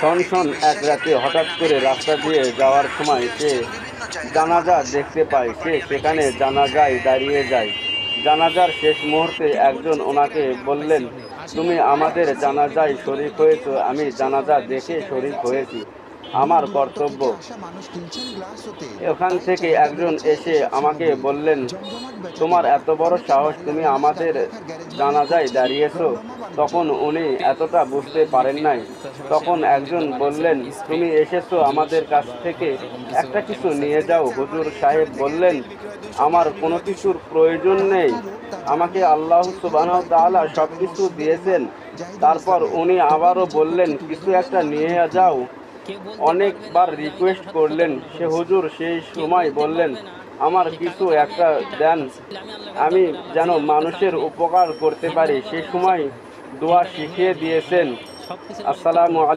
শনশন এক রাতে হঠাৎ করে রাস্তা দিয়ে যাওয়ার সময় সে জানাজা দেখতে পায়। সে সেখানে জানাজায় দাঁড়িয়ে যায়। জানাজার শেষ মুহূর্তে একজন ওনাকে বললেন, তুমি আমাদের জানাজায় শরিক হয়েছ। আমি জানাজা দেখে শরিক হয়েছি, আমার কর্তব্য। ওখান থেকে একজন এসে আমাকে বললেন, তোমার এত বড় সাহস, তুমি আমাদের জানাজায় দাঁড়িয়েছো। তখন উনি এতটা বুঝতে পারেন নাই। তখন একজন বললেন, তুমি এসেছো আমাদের কাছ থেকে একটা কিছু নিয়ে যাও। হুজুর সাহেব বললেন, আমার কোনো কিছুর প্রয়োজন নেই, আমাকে আল্লাহ সুবহানাহু ওয়া তাআলা সব কিছু দিয়েছেন। তারপর উনি আবারও বললেন, কিছু একটা নিয়ে যাও। অনেকবার রিকোয়েস্ট করলেন। সে হুজুর সেই সময় বললেন, আমার কিছু একটা দেন, আমি যেন মানুষের উপকার করতে পারি। সে সময় দোয়া শিখিয়ে দিয়েছেন। আসসালামু আলাইকুম।